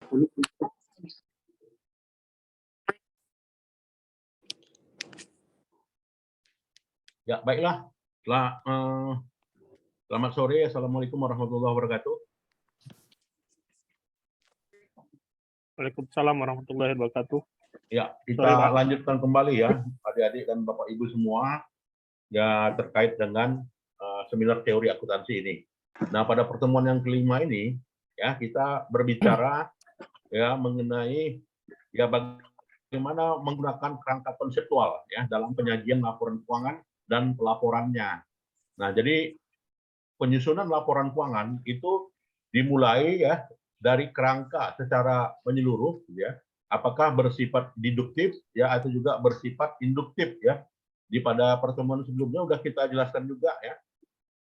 Ya, baiklah. Selamat sore. Assalamualaikum warahmatullahi wabarakatuh. Waalaikumsalam warahmatullahi wabarakatuh. Ya, kita Sorry, Pak. lanjutkan kembali ya, adik-adik dan Bapak Ibu semua, ya terkait dengan seminar teori akuntansi ini. Nah, pada pertemuan yang kelima ini, ya kita berbicara ya mengenai ya bagaimana menggunakan kerangka konseptual ya dalam penyajian laporan keuangan dan pelaporannya. Nah, jadi penyusunan laporan keuangan itu dimulai ya dari kerangka secara menyeluruh ya, apakah bersifat deduktif ya atau juga bersifat induktif ya. Di pada pertemuan sebelumnya sudah kita jelaskan juga ya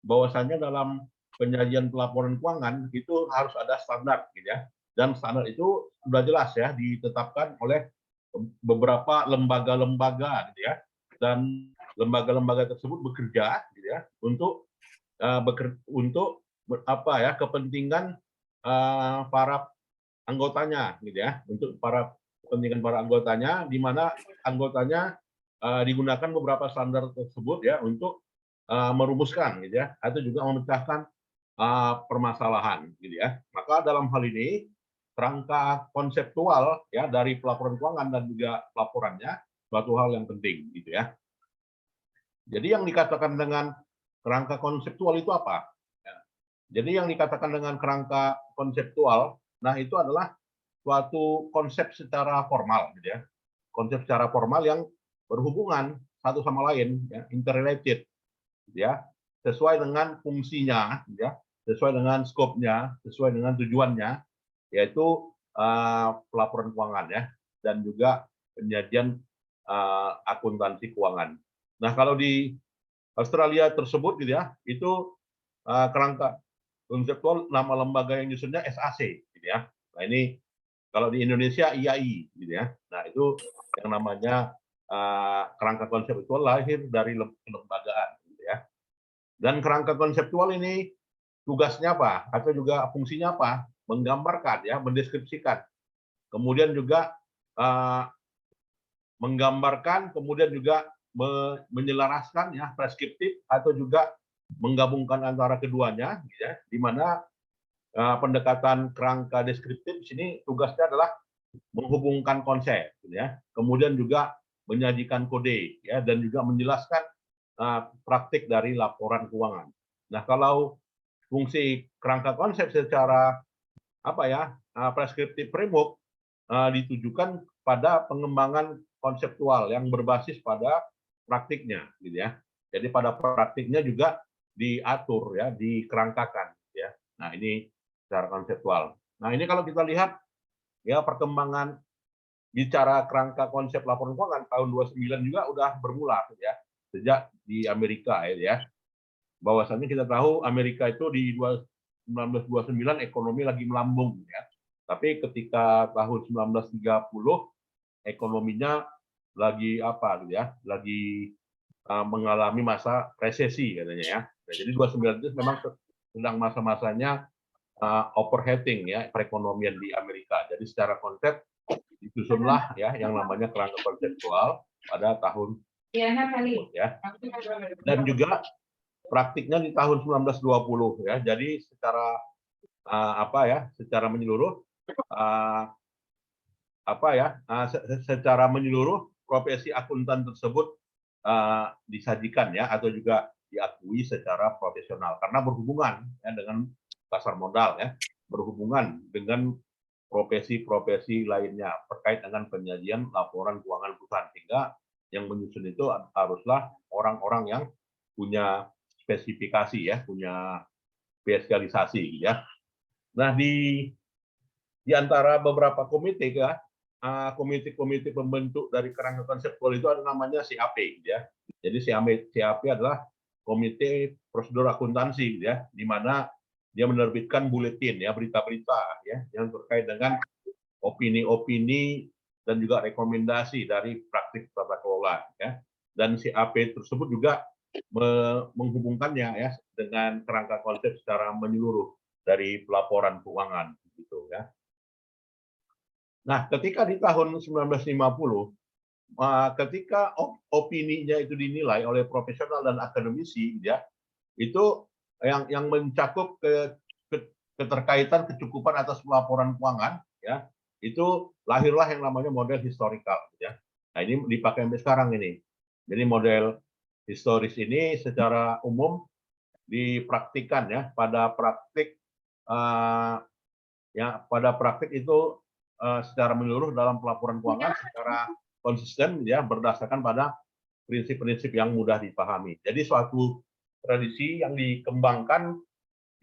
bahwasanya dalam penyajian pelaporan keuangan itu harus ada standar gitu ya. Dan standar itu sudah jelas ya ditetapkan oleh beberapa lembaga-lembaga gitu ya. Dan lembaga-lembaga tersebut bekerja gitu ya untuk apa ya kepentingan para anggotanya gitu ya, untuk para kepentingan para anggotanya, di mana anggotanya digunakan beberapa standar tersebut ya untuk merumuskan gitu ya atau juga memecahkan permasalahan gitu ya. Maka dalam hal ini kerangka konseptual ya dari pelaporan keuangan dan juga pelaporannya suatu hal yang penting gitu ya. Jadi yang dikatakan dengan kerangka konseptual itu apa? Jadi yang dikatakan dengan kerangka konseptual, nah itu adalah suatu konsep secara formal, gitu ya. Konsep secara formal yang berhubungan satu sama lain, ya, interrelated, gitu ya, sesuai dengan fungsinya, gitu ya, sesuai dengan skopnya, sesuai dengan tujuannya, yaitu pelaporan keuangan ya, dan juga penyajian akuntansi keuangan. Nah kalau di Australia tersebut, gitu ya, itu kerangka konseptual nama lembaga yang nyusunnya SAC gitu ya. Nah ini kalau di Indonesia IAI gitu ya. Nah itu yang namanya kerangka konseptual lahir dari kelembagaan gitu ya. Dan kerangka konseptual ini tugasnya apa atau juga fungsinya apa? Menggambarkan ya, mendeskripsikan. Kemudian juga menggambarkan, kemudian juga menyelaraskan ya, preskriptif atau juga menggabungkan antara keduanya, ya, di mana pendekatan kerangka deskriptif di sini tugasnya adalah menghubungkan konsep, ya, kemudian juga menyajikan kode, ya, dan juga menjelaskan praktik dari laporan keuangan. Nah, kalau fungsi kerangka konsep secara apa ya preskriptif framework ditujukan pada pengembangan konseptual yang berbasis pada praktiknya, gitu ya. Jadi pada praktiknya juga diatur ya, dikerangkakan ya. Nah, ini secara konseptual. Nah, ini kalau kita lihat ya perkembangan bicara kerangka konsep laporan keuangan tahun 29 juga udah bermula ya. Sejak di Amerika ya. Bahwasannya kita tahu Amerika itu di 1929 ekonomi lagi melambung ya. Tapi ketika tahun 1930 ekonominya lagi apa gitu ya, lagi mengalami masa resesi katanya ya. Nah, jadi 29 itu memang sedang masa-masanya overheating ya perekonomian di Amerika. Jadi secara konsep disusunlah ya yang namanya kerangka konseptual pada tahun ya. Dan juga praktiknya di tahun 1920 ya. Jadi secara apa ya, secara menyeluruh apa ya, secara menyeluruh profesi akuntan tersebut disajikan ya atau juga diakui secara profesional karena berhubungan ya dengan pasar modal ya, berhubungan dengan profesi-profesi lainnya terkait dengan penyajian laporan keuangan perusahaan, sehingga yang menyusun itu haruslah orang-orang yang punya spesifikasi ya, punya spesialisasi ya. Nah, di antara beberapa komite ya, komite-komite pembentuk dari kerangka konseptual itu ada namanya CAP ya. Jadi CAP adalah Komite Prosedur Akuntansi ya, di mana dia menerbitkan buletin ya, berita-berita ya yang terkait dengan opini-opini dan juga rekomendasi dari praktik tata kelola ya. Dan CAP tersebut juga menghubungkannya ya dengan kerangka konsep secara menyeluruh dari pelaporan keuangan gitu ya. Nah, ketika di tahun 1950, ketika opininya itu dinilai oleh profesional dan akademisi, ya, itu yang mencakup keterkaitan kecukupan atas laporan keuangan, ya, itu lahirlah yang namanya model historical, ya. Nah, ini dipakai sampai sekarang ini. Jadi model historis ini secara umum dipraktikkan ya pada praktik pada praktik itu secara menyeluruh dalam pelaporan keuangan secara konsisten ya berdasarkan pada prinsip-prinsip yang mudah dipahami. Jadi suatu tradisi yang dikembangkan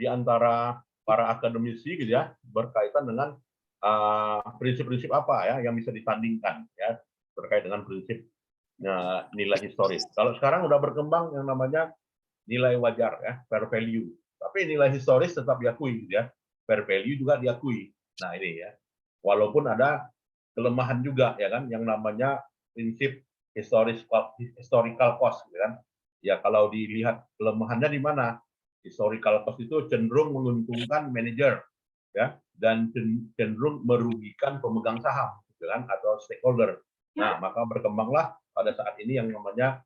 di antara para akademisi gitu ya berkaitan dengan prinsip-prinsip apa ya yang bisa ditandingkan ya terkait dengan prinsip nilai historis. Kalau sekarang udah berkembang yang namanya nilai wajar ya, fair value. Tapi nilai historis tetap diakui gitu ya. Fair value juga diakui. Nah, ini ya. Walaupun ada kelemahan juga ya kan yang namanya prinsip historical cost gitu kan. Ya kalau dilihat kelemahannya di mana? Historical cost itu cenderung menguntungkan manajer ya dan cenderung merugikan pemegang saham gitu kan atau stakeholder. Nah, maka berkembanglah pada saat ini yang namanya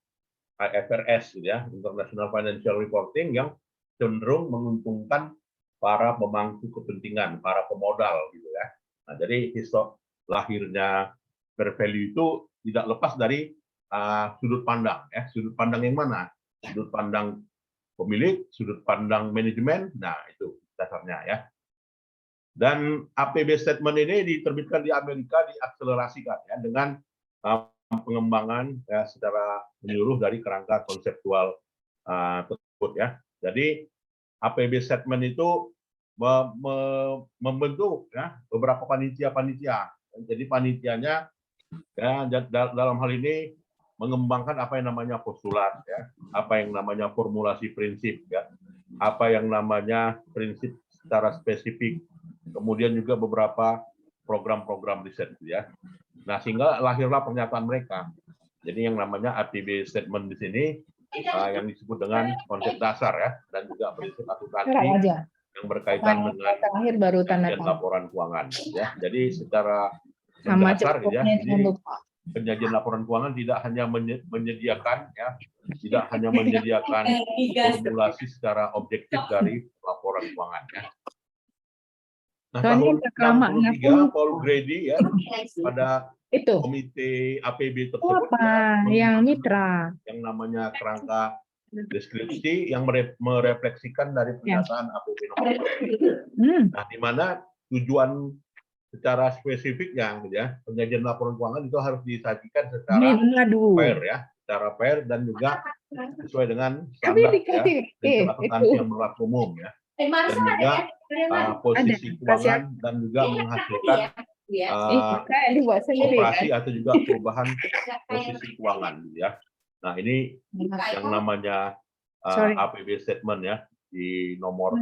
IFRS gitu ya, International Financial Reporting yang cenderung menguntungkan para pemangku kepentingan, para pemodal gitu ya. Nah, jadi lahirnya fair value itu tidak lepas dari sudut pandang ya, sudut pandang yang mana? Sudut pandang pemilik, sudut pandang manajemen. Nah, itu dasarnya ya. Dan APB statement ini diterbitkan di Amerika diakselerasikan ya dengan pengembangan ya, secara menyeluruh dari kerangka konseptual tersebut ya. Jadi APB statement itu membentuk ya beberapa panitia-panitia. Jadi panitianya ya dalam hal ini mengembangkan apa yang namanya postulat ya, apa yang namanya formulasi prinsip ya, apa yang namanya prinsip secara spesifik, kemudian juga beberapa program-program riset ya. Nah, sehingga lahirlah pernyataan mereka. Jadi yang namanya APB statement di sini yang disebut dengan konsep dasar ya dan juga prinsip akuntansi yang berkaitan dengan terakhir baru tanda tangan laporan keuangan ya. Jadi secara sama mendasar ya. Jadi lupa. penyajian laporan keuangan tidak hanya menyediakan ya, tidak hanya menyediakan formulasi secara objektif dari laporan keuangan ya. Nah, tahun 63 Paul Grady ya pada itu komite APB tersebut apa yang mitra yang namanya kerangka deskripsi yang merefleksikan dari pernyataan APB nomor 4. Nah, di mana tujuan secara spesifiknya ya penyajian laporan keuangan itu harus disajikan secara fair ya, secara fair dan juga sesuai dengan standar ya prinsip akuntansi yang berlaku umum ya. Dan juga posisi keuangan dan juga menghasilkan operasi atau juga perubahan posisi keuangan ya. Nah, ini yang namanya APB statement ya di nomor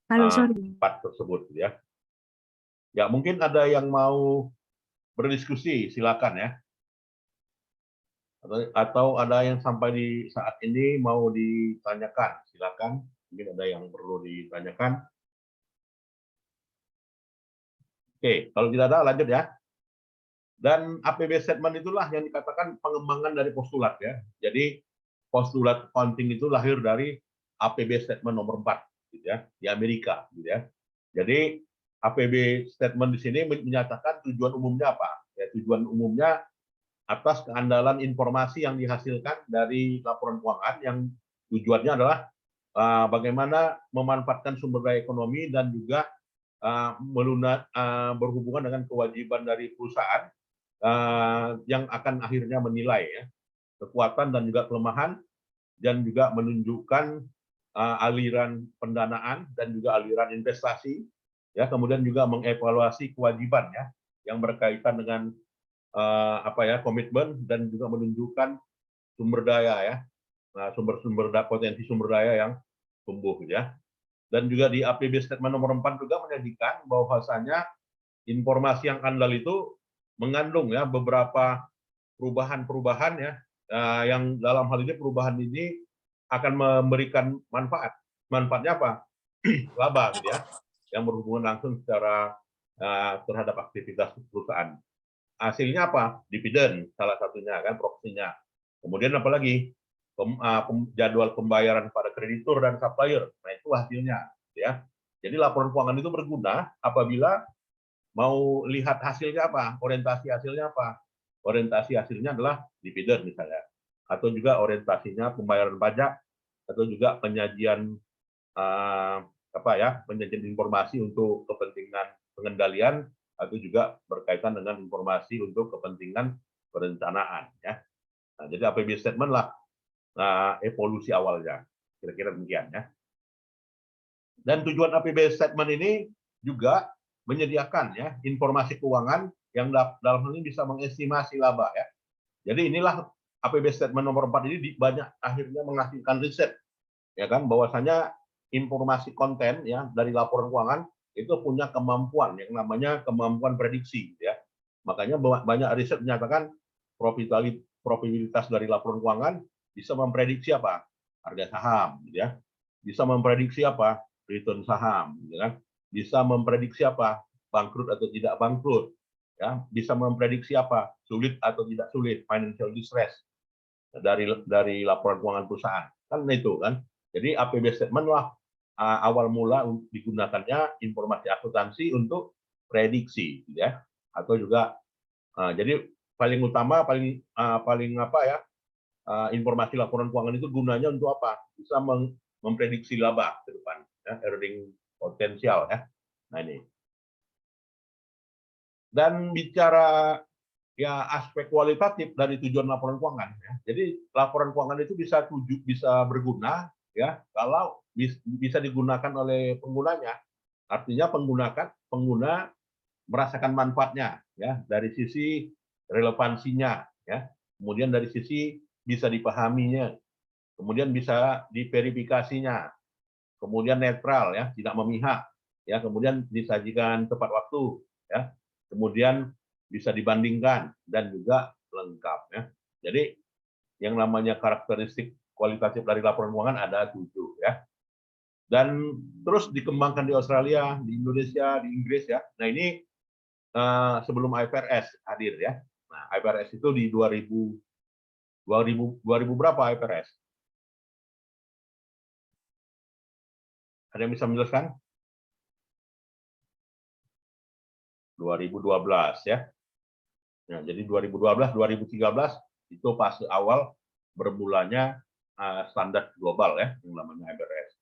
4 tersebut ya. Ya, mungkin ada yang mau berdiskusi, silakan ya. Atau ada yang sampai di saat ini mau ditanyakan, silakan. Mungkin ada yang perlu ditanyakan. Oke, kalau tidak ada lanjut ya. Dan APB statement itulah yang dikatakan pengembangan dari postulat ya. Jadi postulat accounting itu lahir dari APB statement nomor 4 gitu ya, di Amerika gitu ya. Jadi APB statement di sini menyatakan tujuan umumnya apa? Ya, tujuan umumnya atas keandalan informasi yang dihasilkan dari laporan keuangan yang tujuannya adalah bagaimana memanfaatkan sumber daya ekonomi dan juga berhubungan dengan kewajiban dari perusahaan yang akan akhirnya menilai ya, kekuatan dan juga kelemahan dan juga menunjukkan aliran pendanaan dan juga aliran investasi ya, kemudian juga mengevaluasi kewajiban ya yang berkaitan dengan komitmen dan juga menunjukkan sumber daya ya, potensi sumber daya yang tumbuh ya. Dan juga di APB statement nomor 4 juga menyajikan bahwasanya informasi yang andal itu mengandung ya beberapa perubahan-perubahan ya yang dalam hal ini perubahan ini akan memberikan manfaat. Manfaatnya apa? Laba gitu ya. Yang berhubungan langsung secara terhadap aktivitas perusahaan. Hasilnya apa? Dividen salah satunya kan, proksinya. Kemudian apalagi jadwal pembayaran pada kreditur dan supplier. Nah itu hasilnya, ya. Jadi laporan keuangan itu berguna apabila mau lihat hasilnya apa, orientasi hasilnya apa. Orientasi hasilnya adalah dividen misalnya, atau juga orientasinya pembayaran pajak, atau juga penyajian penyajian informasi untuk kepentingan pengendalian, atau juga berkaitan dengan informasi untuk kepentingan perencanaan, ya. Nah, jadi APB statement lah evolusi awalnya, kira-kira demikian, ya. Dan tujuan APB statement ini juga menyediakan, ya, informasi keuangan yang dalam hal ini bisa mengestimasi laba, ya. Jadi inilah APB statement nomor 4 ini banyak akhirnya menghasilkan riset, ya kan, bahwasanya informasi konten, ya, dari laporan keuangan itu punya kemampuan yang namanya kemampuan prediksi, ya. Makanya banyak riset menyatakan probabilitas dari laporan keuangan bisa memprediksi apa? Harga saham, gitu ya. Bisa memprediksi apa? Return saham, gitu kan. Bisa memprediksi apa? Bangkrut atau tidak bangkrut, ya. Bisa memprediksi apa? Sulit atau tidak sulit, financial distress dari laporan keuangan perusahaan. Kan itu kan. Jadi APB statement lah awal mula digunakannya informasi akuntansi untuk prediksi, ya, atau juga jadi paling utama informasi laporan keuangan itu gunanya untuk apa? Bisa memprediksi laba ke depan, ya, earning potensial, ya. Nah ini. Dan bicara, ya, aspek kualitatif dari tujuan laporan keuangan, ya. Jadi laporan keuangan itu bisa berguna, ya, kalau bisa digunakan oleh penggunanya. Artinya pengguna merasakan manfaatnya, ya, dari sisi relevansinya, ya. Kemudian dari sisi bisa dipahaminya, kemudian bisa diverifikasinya, kemudian netral, ya, tidak memihak, ya, kemudian disajikan tepat waktu, ya, kemudian bisa dibandingkan dan juga lengkap, ya. Jadi yang namanya karakteristik kualitatif dari laporan keuangan ada 7, ya. Dan terus dikembangkan di Australia, di Indonesia, di Inggris, ya. Nah ini sebelum IFRS hadir, ya. Nah IFRS itu di 2000 berapa IFRS? Ada yang bisa menjelaskan? 2012, ya. Nah, jadi 2012, 2013 itu fase awal bermulanya standar global, ya, yang namanya IFRS.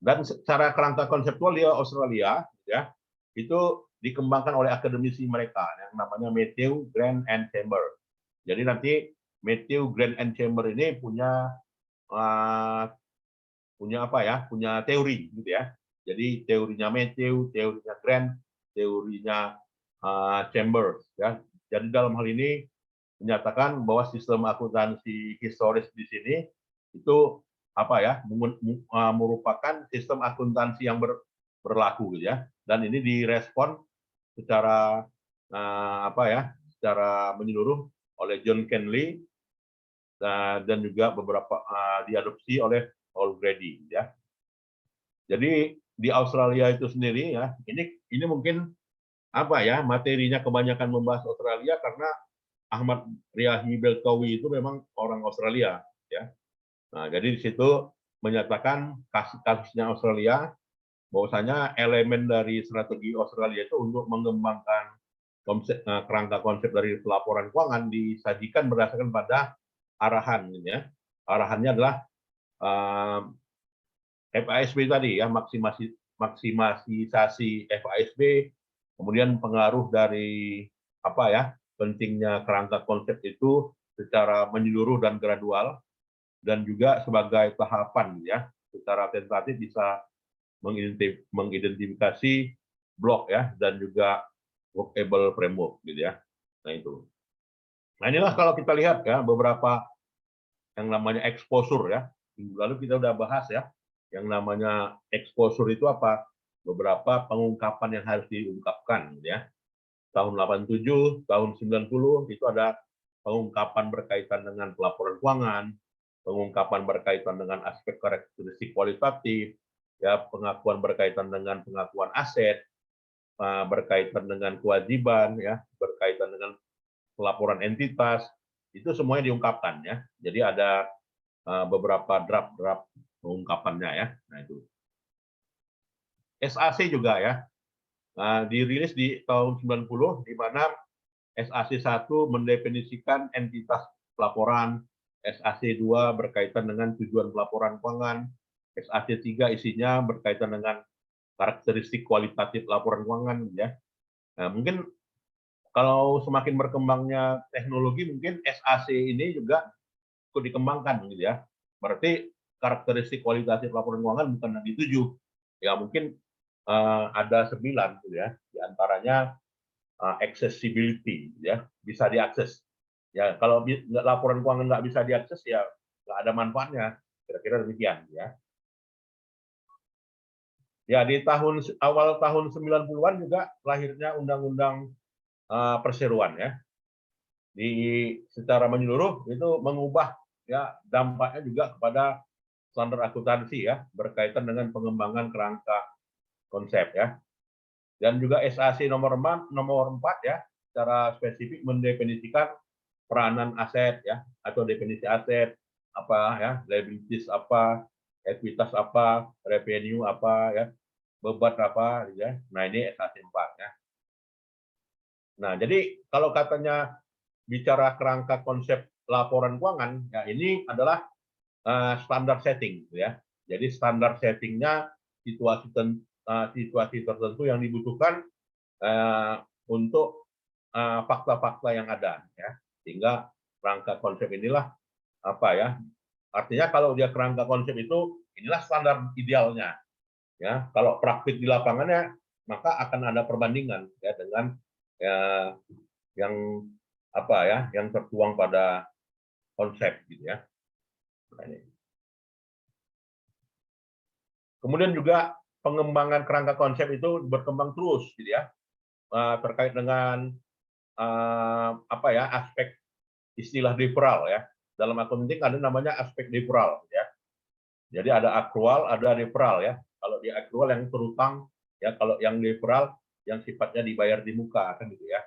Dan secara kerangka konseptual di Australia, ya, itu dikembangkan oleh akademisi mereka yang namanya Matthew, Grant, and Chamber. Jadi nanti Matthew, Grant, and Chamber ini punya apa, ya? Punya teori, gitu, ya. Jadi teorinya Matthew, teorinya Grant, teorinya Chambers, ya. Jadi dalam hal ini menyatakan bahwa sistem akuntansi historis di sini itu apa, ya, merupakan sistem akuntansi yang berlaku, gitu, ya. Dan ini direspon secara secara menyeluruh oleh John Kenley dan juga beberapa diadopsi oleh Paul Grady, ya. Jadi di Australia itu sendiri, ya, ini mungkin apa, ya, materinya kebanyakan membahas Australia karena Ahmad Riyahi Belkawi itu memang orang Australia, ya. Nah, jadi di situ menyatakan kasusnya Australia, bahwasanya elemen dari strategi Australia itu untuk mengembangkan kerangka konsep dari pelaporan keuangan disajikan berdasarkan pada arahan, ya. Arahannya adalah FASB tadi, ya, maksimisasi FASB, kemudian pengaruh dari apa, ya, pentingnya kerangka konsep itu secara menyeluruh dan gradual, dan juga sebagai tahapan, ya, secara tentatif bisa mengidentifikasi blok, ya, dan juga workable framework, gitu, ya. Nah itu. Nah inilah kalau kita lihat, ya, beberapa yang namanya exposure, ya. Minggu lalu kita udah bahas, ya, yang namanya exposure itu apa? Beberapa pengungkapan yang harus diungkapkan, ya. Tahun 87, tahun 90 itu ada pengungkapan berkaitan dengan pelaporan keuangan, pengungkapan berkaitan dengan aspek karakteristik kualitatif, ya, pengakuan berkaitan dengan pengakuan aset, berkaitan dengan kewajiban, ya, berkaitan dengan pelaporan entitas, itu semuanya diungkapkan, ya. Jadi ada beberapa draft-draft pengungkapannya, ya. Nah itu. SAC juga, ya, dirilis di tahun 90, di mana SAC 1 mendefinisikan entitas pelaporan, SAC 2 berkaitan dengan tujuan pelaporan keuangan, SAC 3 isinya berkaitan dengan karakteristik kualitatif laporan keuangan, ya. Nah, mungkin kalau semakin berkembangnya teknologi, mungkin SAC ini juga ikut dikembangkan, gitu ya. Berarti karakteristik kualitatif laporan keuangan bukan lagi 7, ya mungkin ada 9, gitu ya. Di antaranya accessibility, ya, bisa diakses. Ya, kalau laporan keuangan nggak bisa diakses, ya nggak ada manfaatnya. Kira-kira demikian, ya. Ya, di awal tahun 90-an juga lahirnya Undang-Undang Perseroan, ya. Secara menyeluruh itu mengubah, ya, dampaknya juga kepada standar akuntansi, ya, berkaitan dengan pengembangan kerangka konsep, ya. Dan juga SAC nomor 4, ya, secara spesifik mendefinisikan peranan aset, ya, atau definisi aset apa, ya, liabilities apa, ekuitas apa, revenue apa, ya, beban apa, ya. Nah, ini SAC 4, ya. Nah, jadi kalau katanya bicara kerangka konsep laporan keuangan, ya ini adalah standar setting, ya. Jadi standar settingnya situasi tertentu yang dibutuhkan untuk fakta-fakta yang ada, ya. Sehingga kerangka konsep inilah apa, ya? Artinya kalau dia kerangka konsep itu inilah standar idealnya, ya. Kalau praktik di lapangannya maka akan ada perbandingan, ya, dengan yang apa, ya, yang tertuang pada konsep, gitu ya. Nah, ini. Kemudian juga pengembangan kerangka konsep itu berkembang terus, gitu ya, terkait dengan apa, ya, aspek istilah deferral, ya. Dalam accounting ada namanya aspek deferral, ya. Jadi ada akrual, ada deferral, ya. Kalau di akrual yang terutang, ya, kalau yang deferral yang sifatnya dibayar di muka, kan gitu, ya.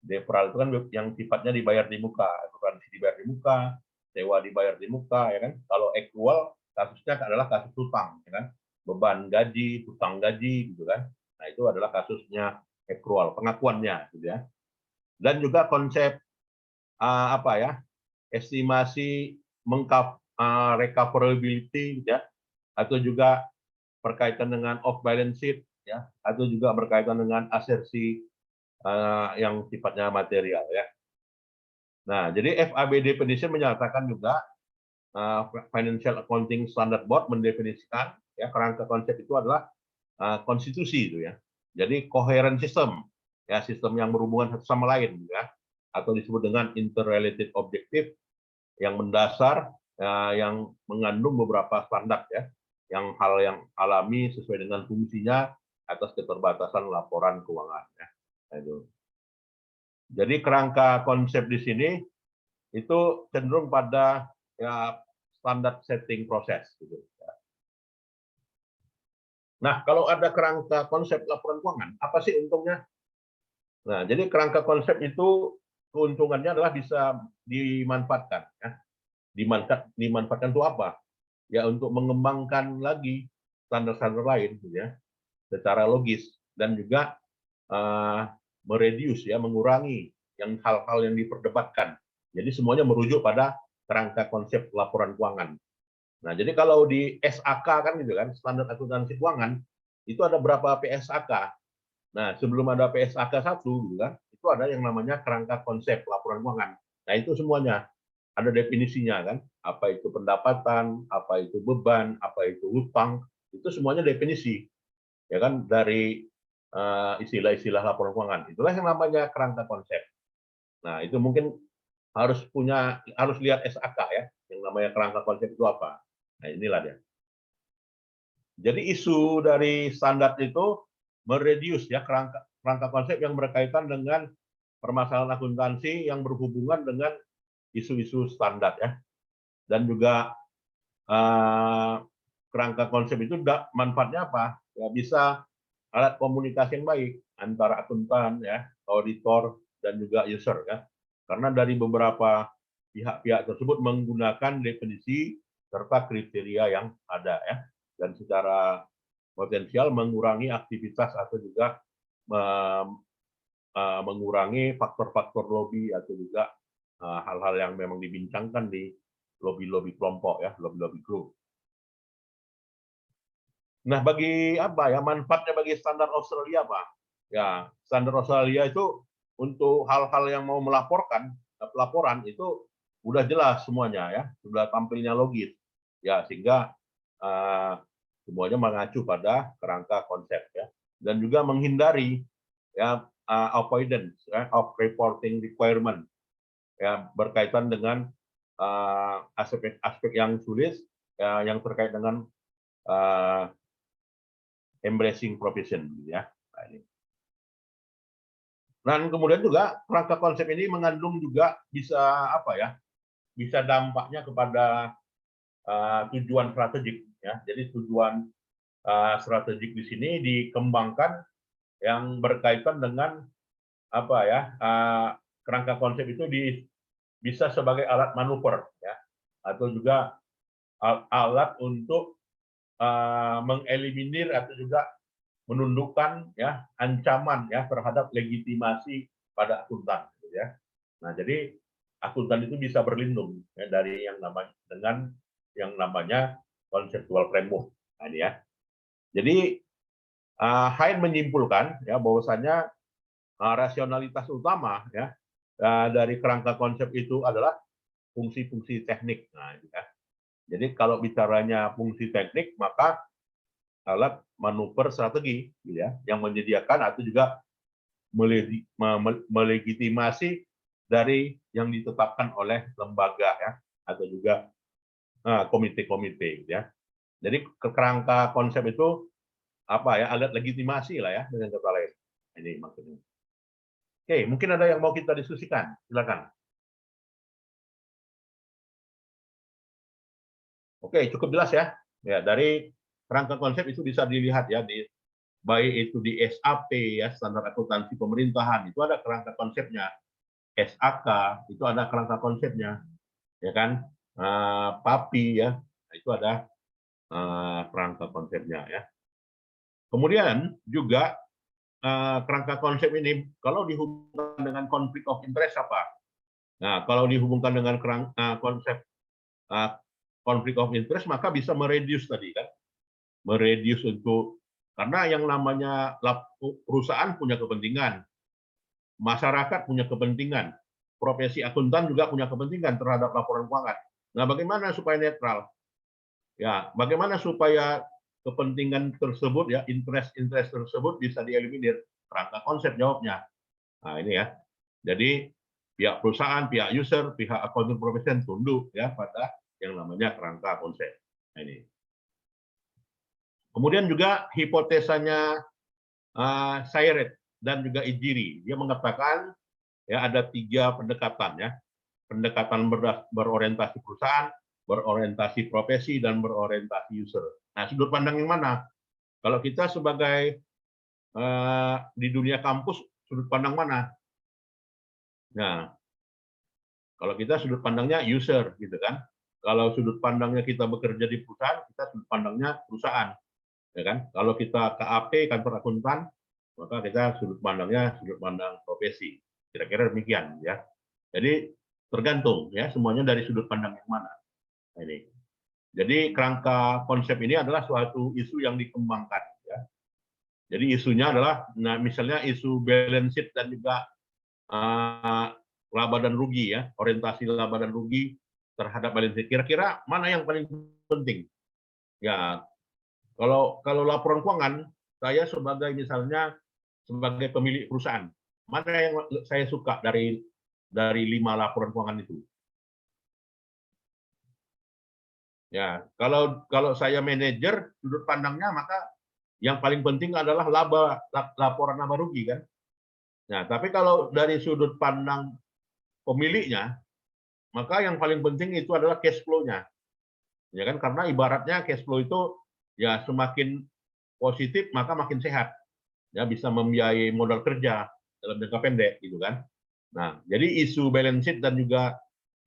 Deferral itu kan yang sifatnya dibayar di muka, asuransi dibayar di muka, sewa dibayar di muka, ya kan. Kalau akrual kasusnya adalah kasus hutang, ya kan. Beban gaji, hutang gaji, gitu kan. Nah, itu adalah kasusnya akrual, pengakuannya, gitu ya. Dan juga konsep apa, ya, estimasi recoverability, ya, atau juga berkaitan dengan off balance sheet, ya, atau juga berkaitan dengan asersi yang sifatnya material, ya. Nah, jadi FAB definition menyatakan juga Financial Accounting Standard Board mendefinisikan, ya, kerangka konsep itu adalah konstitusi, itu ya. Jadi coherent system, ya, sistem yang berhubungan satu sama lain, ya, atau disebut dengan interrelated objective yang mendasar, yang mengandung beberapa standar, ya, hal yang alami sesuai dengan fungsinya atas keterbatasan laporan keuangan, ya. Nah, itu. Jadi kerangka konsep di sini itu cenderung pada, ya, standar setting proses, gitu. Nah, kalau ada kerangka konsep laporan keuangan, apa sih untungnya? Nah, jadi kerangka konsep itu keuntungannya adalah bisa dimanfaatkan, ya. Dimanfaatkan untuk apa? Ya, untuk mengembangkan lagi standar-standar lain, gitu ya, secara logis, dan juga mereduce, ya, mengurangi hal-hal yang diperdebatkan. Jadi semuanya merujuk pada kerangka konsep laporan keuangan. Nah, jadi kalau di SAK kan, gitu kan, standar akuntansi keuangan, itu ada berapa PSAK. Nah, sebelum ada PSAK 1, gitu kan, itu ada yang namanya kerangka konsep laporan keuangan. Nah, itu semuanya ada definisinya, kan, apa itu pendapatan, apa itu beban, apa itu hutang, itu semuanya definisi, ya kan, dari istilah-istilah laporan keuangan. Itulah yang namanya kerangka konsep. Nah, itu mungkin harus lihat SAK, ya, yang namanya kerangka konsep itu apa. Nah, inilah dia. Jadi isu dari standar itu mereduce, ya, kerangka konsep yang berkaitan dengan permasalahan akuntansi yang berhubungan dengan isu-isu standar, ya. Dan juga kerangka konsep itu manfaatnya apa? Ya, bisa alat komunikasi yang baik, antara akuntan, ya, auditor, dan juga user, ya. Karena dari beberapa pihak-pihak tersebut menggunakan definisi serta kriteria yang ada, ya, dan secara potensial mengurangi aktivitas atau juga mengurangi faktor-faktor lobby atau juga hal-hal yang memang dibincangkan di lobby-lobby kelompok, ya, lobby-lobby grup. Nah, bagi apa ya manfaatnya bagi standar Australia, Pak? Ya, standar Australia itu untuk hal-hal yang mau melaporkan, pelaporan itu udah jelas semuanya, ya, sudah tampilnya logis, ya, sehingga semuanya mengacu pada kerangka konsep, ya, dan juga menghindari, ya, avoidance, ya, of reporting requirement, ya, berkaitan dengan aspek-aspek yang sulit, ya, yang terkait dengan embracing profession, ya. Nah, ini. Dan kemudian juga kerangka konsep ini mengandung juga bisa apa ya? Bisa dampaknya kepada tujuan strategik, ya. Jadi tujuan strategik di sini dikembangkan yang berkaitan dengan apa ya? Kerangka konsep itu bisa sebagai alat manuver, ya, atau juga alat untuk mengeliminir atau juga menundukkan, ya, ancaman, ya, terhadap legitimasi pada akuntan, gitu, ya. Nah, jadi akuntan itu bisa berlindung, ya, dari yang namanya dengan yang namanya conceptual framework. Nah, ini, ya. Jadi Haid menyimpulkan, ya, bahwasanya rasionalitas utama, ya, dari kerangka konsep itu adalah fungsi-fungsi teknik. Nah, ini, ya. Jadi kalau bicaranya fungsi teknik, maka alat manuver strategi, ya, yang menyediakan atau juga melegitimasi dari yang ditetapkan oleh lembaga, ya, atau juga komite-komite, ya. Jadi kerangka konsep itu apa ya, alat legitimasi lah, ya, dengan kata lain. Ini maksudnya. Oke, mungkin ada yang mau kita diskusikan, silakan. Oke, cukup jelas, ya. Ya, dari kerangka konsep itu bisa dilihat, ya, baik itu di SAP, ya, standar akuntansi pemerintahan, itu ada kerangka konsepnya. SAK itu ada kerangka konsepnya, ya kan? PAPI, ya, itu ada kerangka konsepnya, ya. Kemudian juga kerangka konsep ini kalau dihubungkan dengan konflik of interest apa? Nah, kalau dihubungkan dengan konsep konflik of interest maka bisa mereduce tadi, kan? Mereduce untuk karena yang namanya perusahaan punya kepentingan, masyarakat punya kepentingan, profesi akuntan juga punya kepentingan terhadap laporan keuangan. Nah, bagaimana supaya netral? Ya, bagaimana supaya kepentingan tersebut, ya, interest tersebut bisa dieliminir? Kerangka konsep jawabnya. Nah, ini, ya. Jadi pihak perusahaan, pihak user, pihak accounting profession tunduk, ya, pada yang namanya kerangka konsep. Nah, ini. Kemudian juga hipotesanya Sayret dan juga Ijiri, dia mengatakan, ya, ada 3 pendekatan, ya. Pendekatan berorientasi perusahaan, berorientasi profesi, dan berorientasi user. Nah, sudut pandang yang mana? Kalau kita sebagai di dunia kampus, sudut pandang mana? Nah, kalau kita sudut pandangnya user, gitu kan? Kalau sudut pandangnya kita bekerja di perusahaan, kita sudut pandangnya perusahaan, ya kan? Kalau kita KAP, kantor akuntan, maka kita sudut pandangnya sudut pandang profesi. Kira-kira demikian, ya. Jadi tergantung, ya, semuanya dari sudut pandang yang mana. Nah, ini. Jadi kerangka konsep ini adalah suatu isu yang dikembangkan, ya. Jadi isunya adalah, nah, misalnya isu balance sheet dan juga laba dan rugi, ya, orientasi laba dan rugi terhadap balance sheet. Kira-kira mana yang paling penting? Ya, kalau laporan keuangan, saya sebagai misalnya sebagai pemilik perusahaan, mana yang saya suka dari 5 laporan keuangan itu? Ya, kalau saya manajer, sudut pandangnya maka yang paling penting adalah laporan laba rugi, kan. Nah, tapi kalau dari sudut pandang pemiliknya, maka yang paling penting itu adalah cash flow-nya. Ya kan, karena ibaratnya cash flow itu, ya, semakin positif maka makin sehat. ya bisa membiayai modal kerja dalam jangka pendek gitu kan. Nah, jadi isu balance sheet dan juga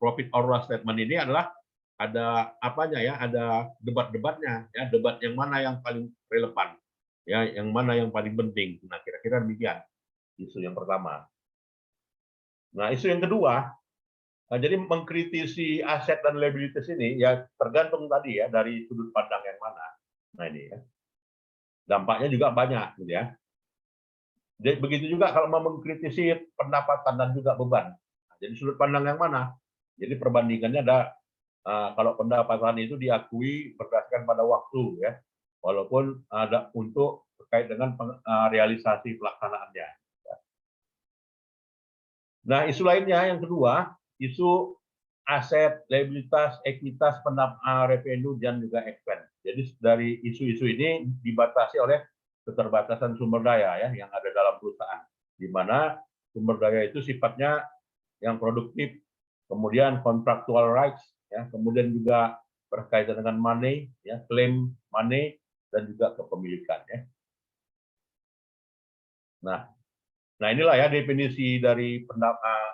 profit or loss statement ini adalah ada apanya ya, ada debat-debatnya ya, debat yang mana yang paling relevan ya, yang mana yang paling penting. Nah, kira-kira demikian isu yang pertama. Nah, isu yang kedua, jadi mengkritisi aset dan liabilities ini ya tergantung tadi ya dari sudut pandang yang mana. Nah, ini ya. Dampaknya juga banyak gitu ya. Jadi begitu juga kalau mau mengkritisi pendapatan dan juga beban. Nah, jadi sudut pandang yang mana? Jadi perbandingannya ada kalau pendapatan itu diakui berdasarkan pada waktu ya, walaupun ada untuk terkait dengan realisasi pelaksanaannya. Nah, isu lainnya yang kedua, isu aset, liabilitas, ekuitas, revenue dan juga expense. Jadi dari isu-isu ini dibatasi oleh keterbatasan sumber daya ya yang ada dalam perusahaan, di mana sumber daya itu sifatnya yang produktif, kemudian contractual rights, ya, kemudian juga berkaitan dengan money, ya, claim money dan juga kepemilikan. Ya. Nah inilah ya definisi dari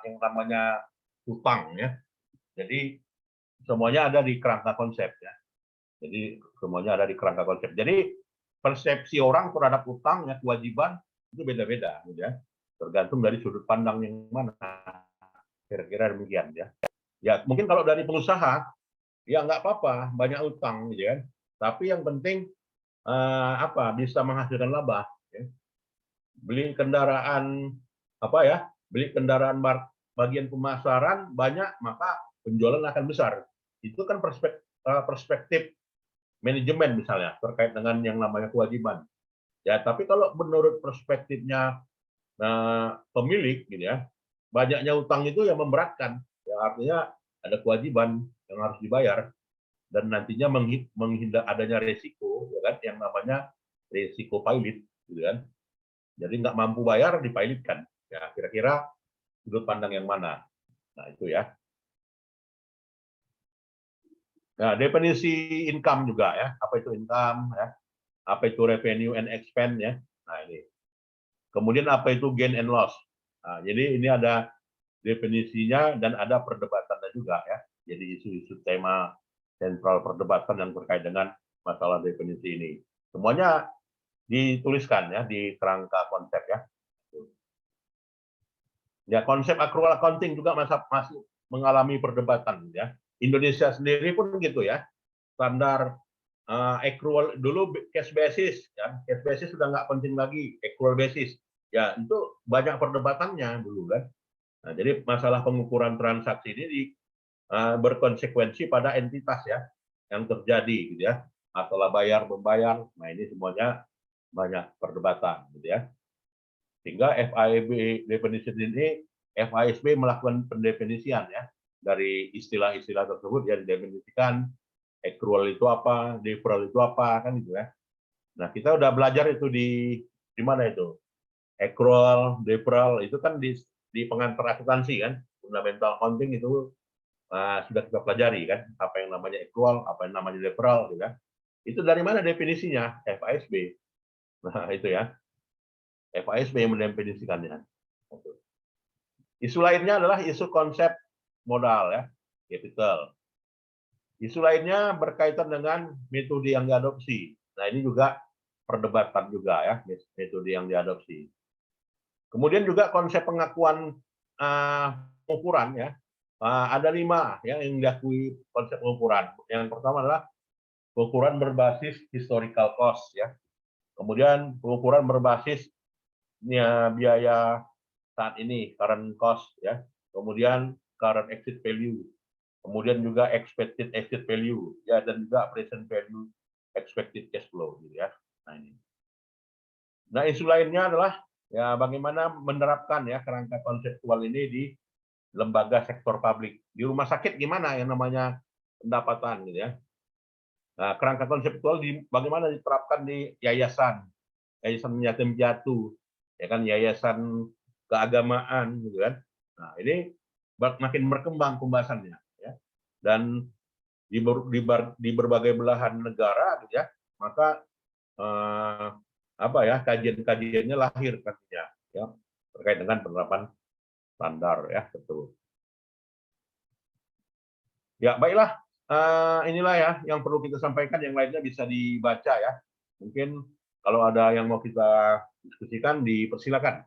yang namanya utang ya. Jadi semuanya ada di kerangka konsep ya. Jadi semuanya ada di kerangka konsep. Jadi persepsi orang terhadap utang ya kewajiban itu beda-beda gitu ya. Tergantung dari sudut pandang yang mana. Kira-kira demikian ya. Ya mungkin kalau dari pengusaha ya nggak apa-apa banyak utang gitu kan. Tapi yang penting bisa menghasilkan laba. Ya. Beli kendaraan beli kendaraan bagian pemasaran banyak maka penjualan akan besar. Itu kan perspektif manajemen misalnya terkait dengan yang namanya kewajiban. Ya, tapi kalau menurut perspektifnya pemilik gitu ya, banyaknya utang itu yang memberatkan. Ya, artinya ada kewajiban yang harus dibayar dan nantinya menghindar adanya resiko ya kan yang namanya resiko pilot gitu kan. Jadi nggak mampu bayar dipilotkan. Ya, kira-kira sudut pandang yang mana? Nah, itu ya. Nah, definisi income juga ya. Apa itu income ya? Apa itu revenue and expense ya? Nah, ini. Kemudian apa itu gain and loss? Nah, jadi ini ada definisinya dan ada perdebatannya juga ya. Jadi isu-isu tema sentral perdebatan yang terkait dengan masalah definisi ini. Semuanya dituliskan ya di kerangka konsep ya. Ya, konsep accrual accounting juga masih mengalami perdebatan ya. Indonesia sendiri pun gitu ya. Standar accrual dulu cash basis ya. Cash basis sudah nggak penting lagi, accrual basis. Ya, itu banyak perdebatannya dulu kan. Nah, jadi masalah pengukuran transaksi ini berkonsekuensi pada entitas ya yang terjadi gitu ya. Masalah bayar membayar. Nah, ini semuanya banyak perdebatan gitu ya. Sehingga FIB definisi ini FISB melakukan pendefinisian ya dari istilah-istilah tersebut ya didefinisikan accrual itu apa, deferral itu apa kan gitu ya. Nah, kita udah belajar itu di mana itu? Accrual, deferral itu kan di pengantar akuntansi kan, fundamental accounting itu sudah kita pelajari kan, apa yang namanya accrual, apa yang namanya deferral gitu kan. Itu dari mana definisinya? FISB. Nah, itu ya. FISB yang mendefinisikannya. Isu lainnya adalah isu konsep modal ya, capital. Isu lainnya berkaitan dengan metode yang diadopsi. Nah, ini juga perdebatan juga ya, metode yang diadopsi. Kemudian juga konsep pengakuan pengukuran ya. Ada 5 ya yang diakui konsep pengukuran. Yang pertama adalah pengukuran berbasis historical cost ya. Kemudian pengukuran berbasis biaya saat ini current cost ya, kemudian current exit value, kemudian juga expected exit value ya dan juga present value expected cash flow gitu ya. Nah ini. Nah isu lainnya adalah ya bagaimana menerapkan ya kerangka konseptual ini di lembaga sektor publik. Di rumah sakit gimana yang namanya pendapatan gitu ya. Nah kerangka konseptual bagaimana diterapkan di yayasan yatim piatu ya kan yayasan keagamaan gitu kan. Nah, ini makin berkembang pembahasannya ya. Dan di berbagai belahan negara gitu ya, maka apa ya, kajian-kajiannya lahir nantinya ya terkait dengan penerapan standar ya, betul. Ya, baiklah. Inilah ya yang perlu kita sampaikan, yang lainnya bisa dibaca ya. Mungkin kalau ada yang mau kita diskusikan, dipersilakan.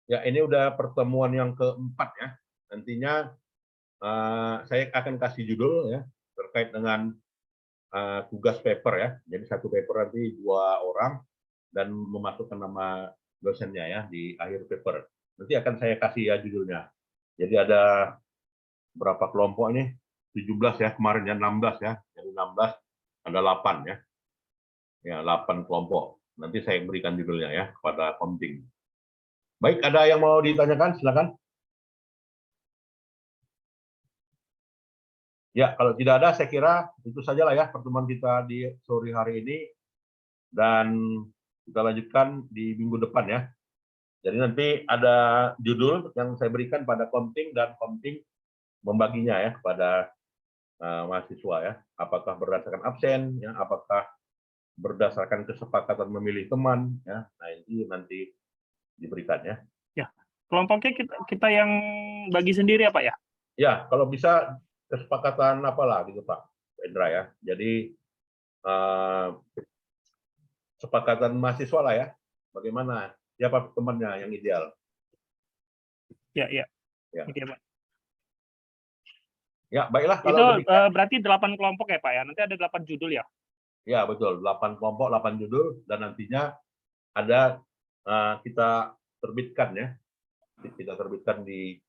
Ya, ini udah pertemuan yang keempat ya. Nantinya saya akan kasih judul ya terkait dengan tugas paper ya. Jadi satu paper nanti 2 orang dan memasukkan nama dosennya ya di akhir paper. Nanti akan saya kasih ya judulnya. Jadi ada berapa kelompok ini? 17 ya, kemarin ya 16 ya. Jadi 16 ada 8 ya. Ya, 8 kelompok. Nanti saya berikan judulnya ya kepada Komting. Baik, ada yang mau ditanyakan? Silakan. Ya, kalau tidak ada, saya kira itu sajalah ya pertemuan kita di sore hari ini. Dan kita lanjutkan di minggu depan ya. Jadi nanti ada judul yang saya berikan pada Komting, dan Komting membaginya ya kepada mahasiswa ya. Apakah berdasarkan absen, ya, apakah berdasarkan kesepakatan memilih teman, ya. Nah ini nanti diberikan ya. Ya, kelompoknya kita yang bagi sendiri ya Pak ya? Ya, kalau bisa kesepakatan apalah gitu Pak Indra ya. Jadi kesepakatan mahasiswa lah ya. Bagaimana? Siapa temannya yang ideal? Ya. Ya. Oke, Pak. Ya, baiklah. Itu Kalau berarti 8 kelompok ya Pak ya? Nanti ada 8 judul ya? Ya, betul. 8 kelompok, 8 judul, dan nantinya ada kita terbitkan ya. Kita terbitkan di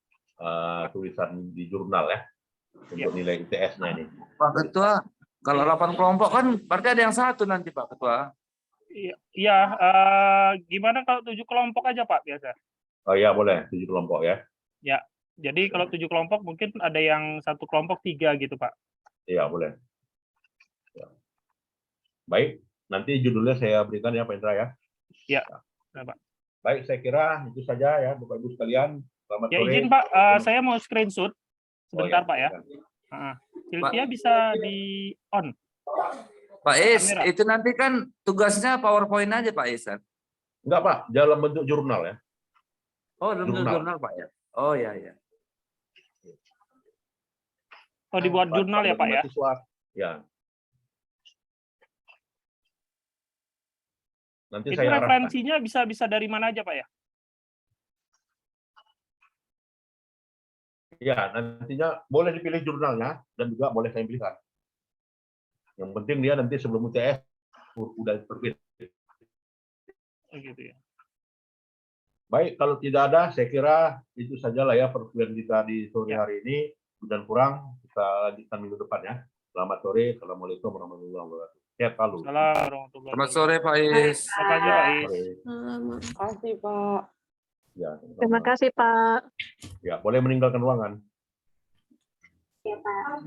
tulisan di jurnal ya. Untuk nilai ITS-nya ini. Pak Ketua, kalau 8 kelompok kan berarti ada yang satu nanti Pak Ketua. Iya, gimana kalau 7 kelompok aja Pak biasa? Oh ya, boleh 7 kelompok ya. Ya, jadi kalau 7 kelompok mungkin ada yang satu kelompok 3 gitu Pak. Iya, boleh. Ya. Baik, nanti judulnya saya berikan ya Pak Indra ya. Ya, Pak. Baik, saya kira itu saja ya Bapak Ibu sekalian. Selamat Ya sore. izin Pak, saya mau screenshot sebentar Pak ya. Silvia bisa di on. Pak Is, Kamera. itu nanti kan tugasnya PowerPoint aja Pak Is. Enggak Pak, dalam bentuk jurnal ya. Oh, dalam jurnal Pak ya. Oh ya. Oh, dibuat jurnal ya Pak ya? Ya. Nanti Itu saya arahkan. referensinya bisa dari mana aja Pak ya? Ya, nantinya boleh dipilih jurnalnya dan juga boleh saya pilihkan. Yang penting dia nanti sebelum UTS udah terbit. Oh, gitu ya. Baik, kalau tidak ada, saya kira itu sajalah ya pertemuan kita di sore hari ini. Dan kurang, kita lanjutkan minggu depan ya. Selamat sore. Assalamualaikum warahmatullahi wabarakatuh. Sehat selalu. Selamat sore Pak Is. Terima kasih Pak Is. Terima kasih Pak. Ya, Terima kasih Pak. Ya, boleh meninggalkan ruangan. Ya Pak.